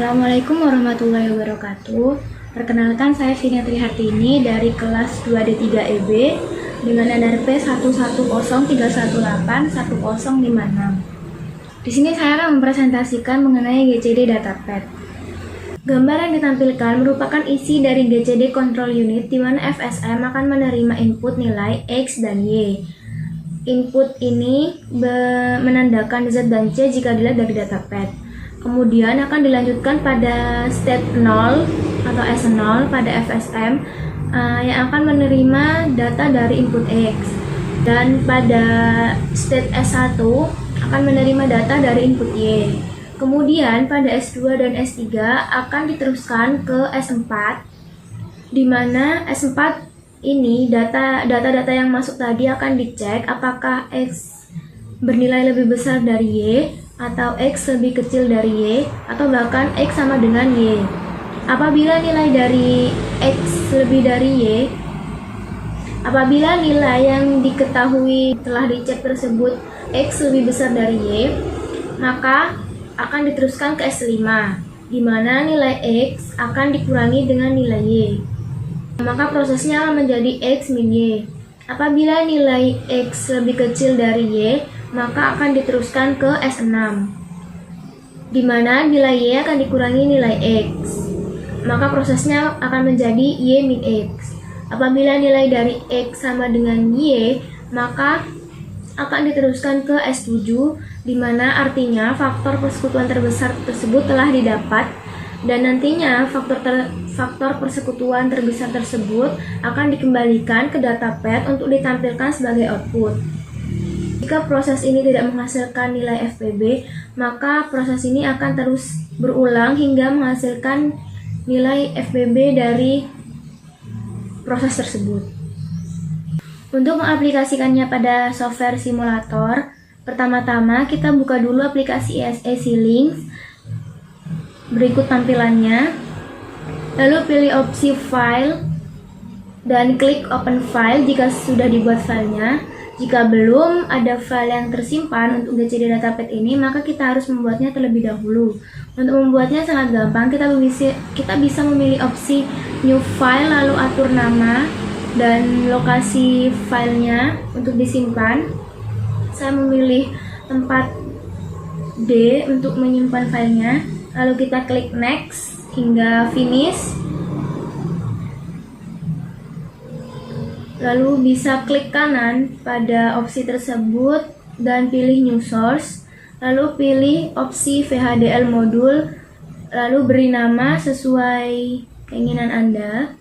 Assalamualaikum warahmatullahi wabarakatuh. Perkenalkan, saya Vina Trihartini dari kelas 2D3EB dengan NRP 11031811056. Di sini saya akan mempresentasikan mengenai GCD Datapad. Gambar yang ditampilkan merupakan isi dari GCD Control Unit, di mana FSM akan menerima input nilai X dan Y. Input ini menandakan Z dan C jika dilihat dari Datapad. Kemudian akan dilanjutkan pada state 0 atau S0 pada FSM yang akan menerima data dari input X, dan pada state S1 akan menerima data dari input Y. Kemudian pada S2 dan S3 akan diteruskan ke S4, di mana S4 ini data-data yang masuk tadi akan dicek apakah X bernilai lebih besar dari Y, atau X lebih kecil dari Y, atau bahkan X sama dengan Y. Apabila nilai dari X lebih dari Y, apabila nilai yang diketahui telah dicek tersebut X lebih besar dari Y, maka akan diteruskan ke S5, di mana nilai X akan dikurangi dengan nilai Y. Maka prosesnya akan menjadi X min Y. Apabila nilai X lebih kecil dari Y, maka akan diteruskan ke S6, di mana nilai Y akan dikurangi nilai X. Maka prosesnya akan menjadi Y min X. Apabila nilai dari X sama dengan Y, maka akan diteruskan ke S7, di mana artinya faktor persekutuan terbesar tersebut telah didapat, dan nantinya faktor persekutuan terbesar tersebut akan dikembalikan ke Datapad untuk ditampilkan sebagai output. Jika proses ini tidak menghasilkan nilai FPB, maka proses ini akan terus berulang hingga menghasilkan nilai FPB dari proses tersebut. Untuk mengaplikasikannya pada software simulator, pertama-tama kita buka dulu aplikasi EasyLinks. Berikut tampilannya. Lalu pilih opsi File dan klik Open File jika sudah dibuat filenya. Jika belum ada file yang tersimpan untuk GCD Datapad ini, maka kita harus membuatnya terlebih dahulu. Untuk membuatnya sangat gampang, kita bisa memilih opsi New File, lalu atur nama dan lokasi filenya untuk disimpan. Saya memilih tempat D untuk menyimpan filenya, lalu kita klik Next hingga Finish. Lalu bisa klik kanan pada opsi tersebut dan pilih New Source, lalu pilih opsi VHDL modul, lalu beri nama sesuai keinginan Anda.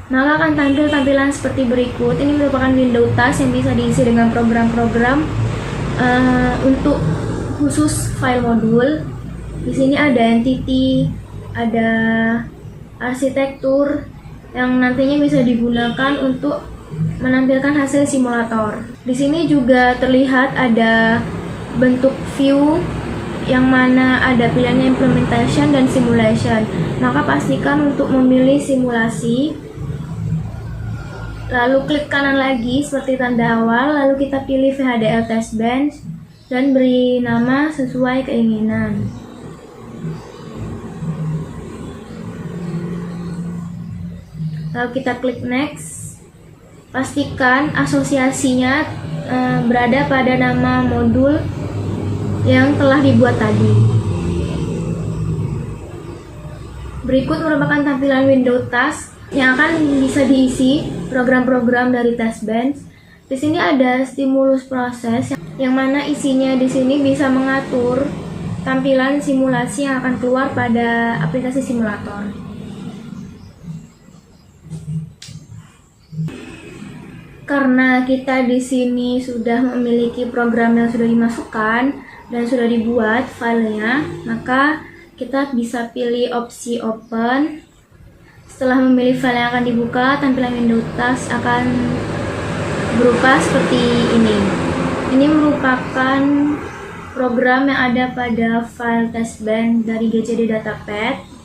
Maka akan tampil tampilan seperti berikut. Ini merupakan window task yang bisa diisi dengan program-program untuk khusus file modul. Di sini ada entity, ada arsitektur, yang nantinya bisa digunakan untuk menampilkan hasil simulator. Di sini juga terlihat ada bentuk view yang mana ada pilihannya implementation dan simulation. Maka pastikan untuk memilih simulasi. Lalu klik kanan lagi seperti tanda awal, lalu kita pilih VHDL test bench dan beri nama sesuai keinginan. Lalu kita klik Next. Pastikan asosiasinya berada pada nama modul yang telah dibuat tadi. Berikut merupakan tampilan window task yang akan bisa diisi program-program dari test bench. Di sini ada stimulus proses yang mana isinya di sini bisa mengatur tampilan simulasi yang akan keluar pada aplikasi simulator. Karena kita di sini sudah memiliki program yang sudah dimasukkan dan sudah dibuat filenya, maka kita bisa pilih opsi Open. Setelah memilih file yang akan dibuka, tampilan window task akan berupa seperti ini. Ini merupakan program yang ada pada file test bench dari GCD Datapad.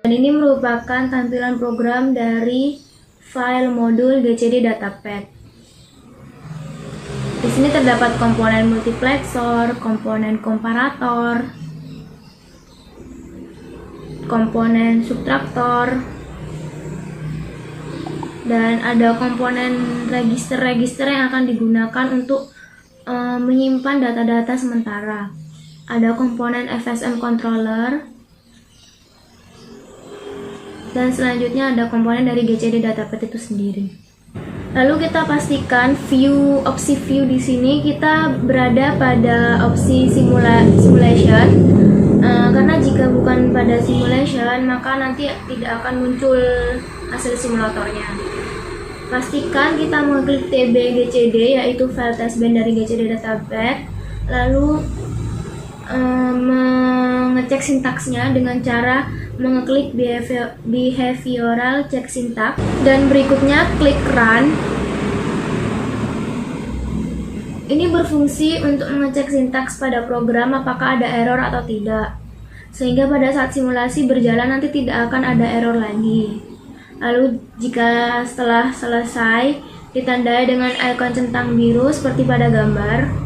Dan ini merupakan tampilan program dari file modul GCD Datapad. Di sini terdapat komponen multiplexor, komponen komparator, komponen subtraktor, dan ada komponen register-register yang akan digunakan untuk menyimpan data-data sementara. Ada komponen FSM controller, dan selanjutnya ada komponen dari GCD Datapad itu sendiri. Lalu kita pastikan opsi view di sini kita berada pada opsi simulation, karena jika bukan pada simulation maka nanti tidak akan muncul hasil simulatornya. Pastikan kita mengklik TB GCD, yaitu file testbench dari GCD Datapad, lalu mengecek sintaksnya dengan cara mengeklik behavioral check syntax, dan berikutnya klik run. Ini berfungsi untuk mengecek sintaks pada program apakah ada error atau tidak, sehingga pada saat simulasi berjalan nanti tidak akan ada error lagi. Lalu jika setelah selesai ditandai dengan ikon centang biru seperti pada gambar.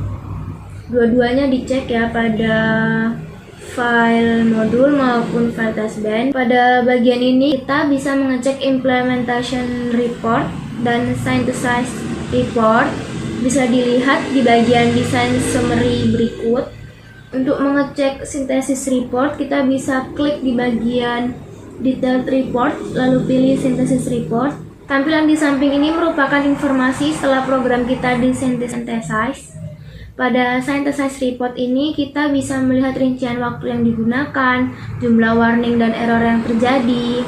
Dua-duanya dicek ya, pada file modul maupun file testbench. Pada bagian ini kita bisa mengecek implementation report dan synthesis report. Bisa dilihat di bagian design summary berikut. Untuk mengecek synthesis report kita bisa klik di bagian detailed report, lalu pilih synthesis report. Tampilan di samping ini merupakan informasi setelah program kita disynthesize. Pada synthesis report ini kita bisa melihat rincian waktu yang digunakan, jumlah warning dan error yang terjadi,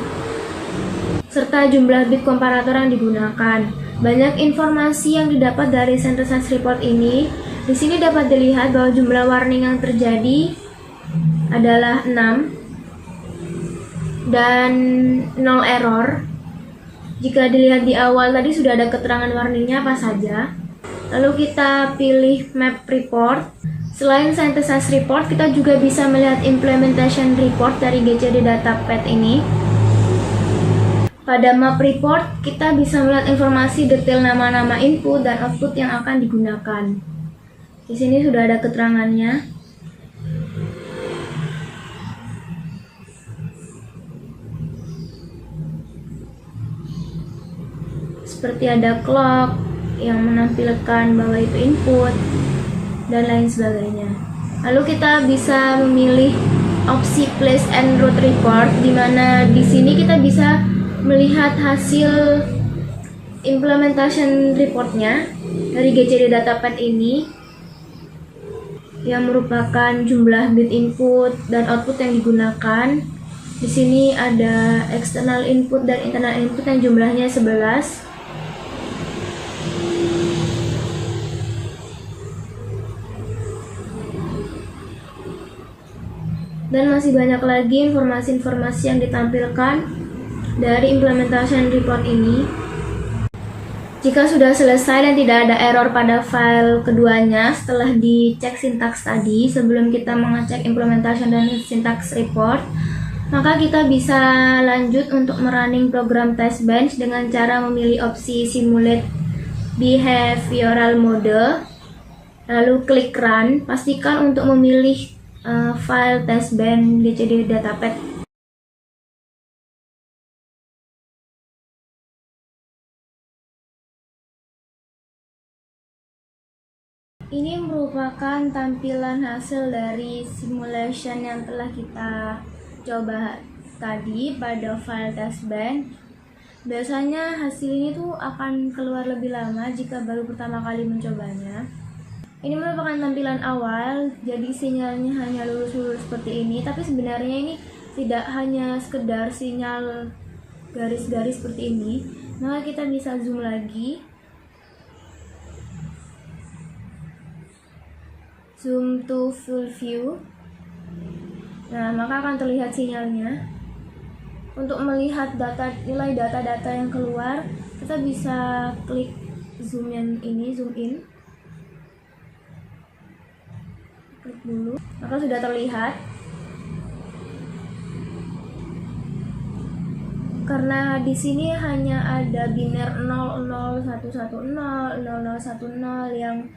serta jumlah bit komparator yang digunakan. Banyak informasi yang didapat dari synthesis report ini. Di sini dapat dilihat bahwa jumlah warning yang terjadi adalah 6 dan 0 error. Jika dilihat di awal tadi sudah ada keterangan warningnya apa saja. Lalu kita pilih map report. Selain synthesis report, kita juga bisa melihat implementation report dari GCD Datapad ini. Pada map report, kita bisa melihat informasi detail nama-nama input dan output yang akan digunakan. Di sini sudah ada keterangannya. Seperti ada clock yang menampilkan bahwa itu input dan lain sebagainya. Lalu kita bisa memilih opsi place and route report, di mana di sini kita bisa melihat hasil implementation reportnya dari GCD Datapad ini, yang merupakan jumlah bit input dan output yang digunakan. Di sini ada external input dan internal input yang jumlahnya 11. Dan masih banyak lagi informasi-informasi yang ditampilkan dari implementation report ini. Jika sudah selesai dan tidak ada error pada file keduanya setelah dicek sintaks tadi, sebelum kita mengecek implementation dan sintaks report, maka kita bisa lanjut untuk merunning program testbench dengan cara memilih opsi simulate behavioral mode, lalu klik run. Pastikan untuk memilih file testbench GCD Datapad. Ini merupakan tampilan hasil dari simulation yang telah kita coba tadi pada file testbench. Biasanya hasil ini tuh akan keluar lebih lama jika baru pertama kali mencobanya. Ini merupakan tampilan awal, jadi sinyalnya hanya lurus-lurus seperti ini, tapi sebenarnya ini tidak hanya sekedar sinyal garis-garis seperti ini. Maka kita bisa zoom lagi, zoom to full view. Nah, maka akan terlihat sinyalnya. Untuk melihat nilai data-data yang keluar, kita bisa klik zoom yang ini, zoom in. Klik dulu, maka sudah terlihat. karena di sini hanya ada biner 00110 0010 yang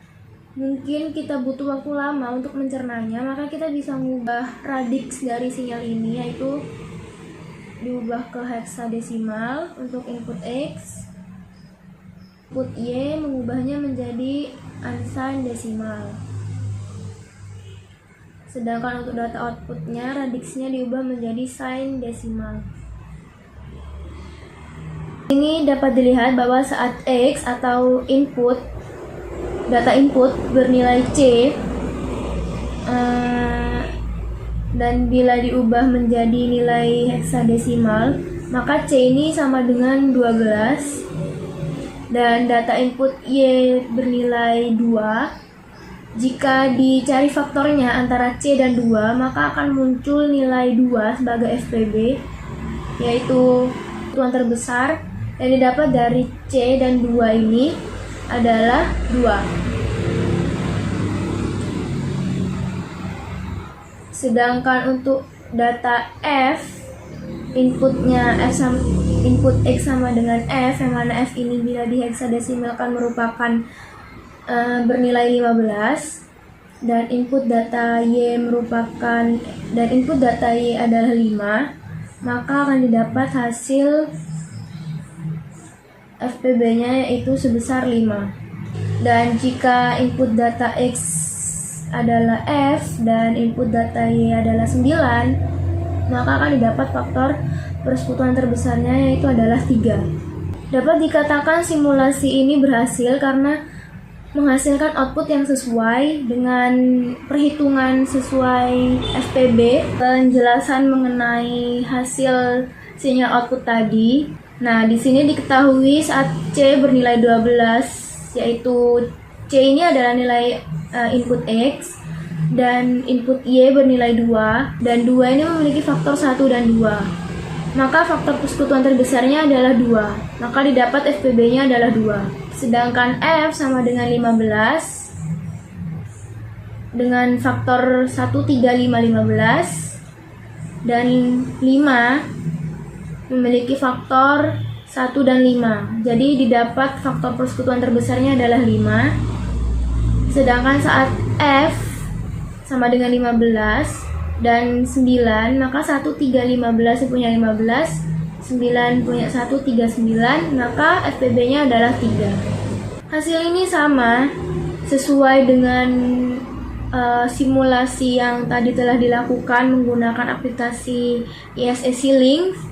mungkin kita butuh waktu lama untuk mencernanya, maka kita bisa mengubah radix dari sinyal ini, yaitu diubah ke heksadesimal untuk input X, input Y mengubahnya menjadi unsigned desimal. Sedangkan untuk data outputnya, radixnya diubah menjadi signed desimal. Ini dapat dilihat bahwa saat X atau data input bernilai C, dan bila diubah menjadi nilai heksadesimal, maka C ini sama dengan 12, dan data input Y bernilai 2. Jika dicari faktornya antara C dan 2, maka akan muncul nilai 2 sebagai FPB, yaitu satuan terbesar yang didapat dari C dan 2 ini adalah 2. Sedangkan untuk data F, input X sama dengan F, yang mana F ini bila diheksadesimalkan merupakan bernilai 15, dan input data Y adalah 5, maka akan didapat hasil FPB-nya yaitu sebesar 5. Dan jika input data X adalah F dan input data Y adalah 9, maka akan didapat faktor persekutuan terbesarnya yaitu adalah 3. Dapat dikatakan simulasi ini berhasil karena menghasilkan output yang sesuai dengan perhitungan sesuai FPB. Penjelasan mengenai hasil sinyal output tadi. Nah, di sini diketahui saat C bernilai 12, yaitu C ini adalah nilai input X, dan input Y bernilai 2, dan 2 ini memiliki faktor 1 dan 2. Maka faktor persekutuan terbesarnya adalah 2, maka didapat FPB-nya adalah 2. Sedangkan F sama dengan 15, dengan faktor 1, 3, 5, 15, dan 5 memiliki faktor 1 dan 5. Jadi didapat faktor persekutuan terbesarnya adalah 5. Sedangkan saat F sama dengan 15 dan 9, maka 1, 3, 15 punya 15, 9 punya 1, 3, 9, maka FPB-nya adalah 3. Hasil ini sama, sesuai dengan simulasi yang tadi telah dilakukan menggunakan aplikasi ISSC-Link.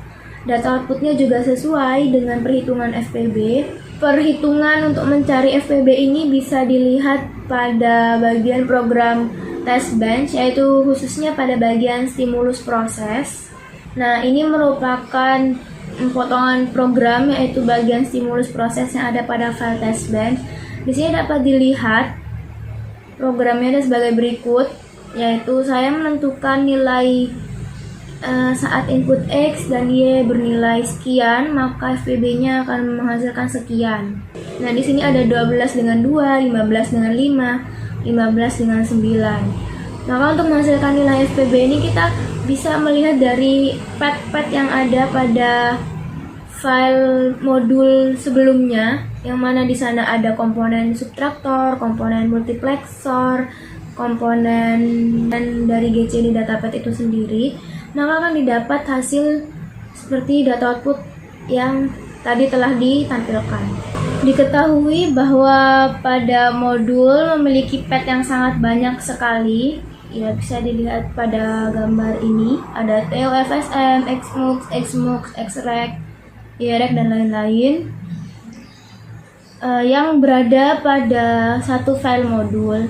Data outputnya juga sesuai dengan perhitungan FPB. Perhitungan untuk mencari FPB ini bisa dilihat pada bagian program test bench, yaitu khususnya pada bagian stimulus proses. Nah, ini merupakan potongan program, yaitu bagian stimulus proses yang ada pada file test bench. Di sini dapat dilihat programnya ada sebagai berikut, yaitu saya menentukan nilai saat input X dan Y bernilai sekian, maka FPB-nya akan menghasilkan sekian. Nah, di sini ada 12 dengan 2, 15 dengan 5, 15 dengan 9. Maka untuk menghasilkan nilai FPB ini kita bisa melihat dari pad-pad yang ada pada file modul sebelumnya, yang mana di sana ada komponen subtraktor, komponen multiplexor, komponen dan dari GCD datapad itu sendiri. Maka akan didapat hasil seperti data output yang tadi telah ditampilkan. Diketahui bahwa pada modul memiliki pad yang sangat banyak sekali. Ya, bisa dilihat pada gambar ini. Ada TOFSM, XMUX, XMUX, XREC, IREC, dan lain-lain yang berada pada satu file modul.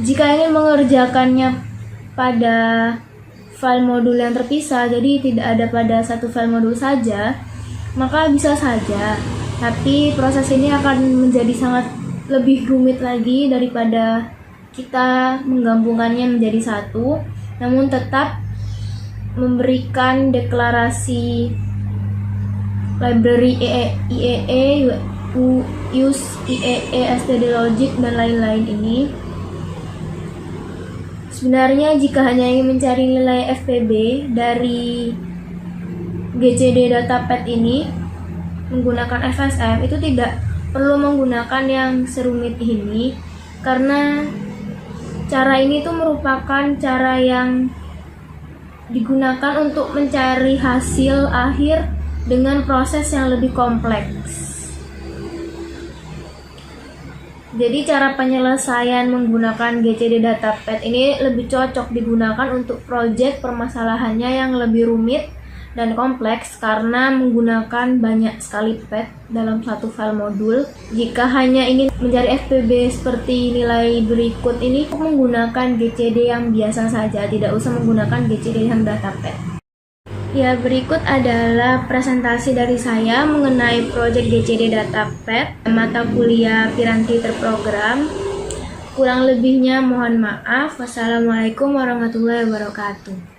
Jika ingin mengerjakannya pada file modul yang terpisah, jadi tidak ada pada satu file modul saja, maka bisa saja. Tapi proses ini akan menjadi sangat lebih rumit lagi daripada kita menggabungkannya menjadi satu, namun tetap memberikan deklarasi library IEE, use IEE, std logic, dan lain-lain ini. Sebenarnya jika hanya ingin mencari nilai FPB dari GCD Datapad ini menggunakan FSM itu tidak perlu menggunakan yang serumit ini, karena cara ini tuh merupakan cara yang digunakan untuk mencari hasil akhir dengan proses yang lebih kompleks. Jadi cara penyelesaian menggunakan GCD Datapad ini lebih cocok digunakan untuk proyek permasalahannya yang lebih rumit dan kompleks karena menggunakan banyak sekali pad dalam satu file modul. Jika hanya ingin mencari FPB seperti nilai berikut ini, menggunakan GCD yang biasa saja, tidak usah menggunakan GCD yang Datapad. Ya, berikut adalah presentasi dari saya mengenai proyek GCD Datapad mata kuliah Piranti Terprogram. Kurang lebihnya mohon maaf. Wassalamualaikum warahmatullahi wabarakatuh.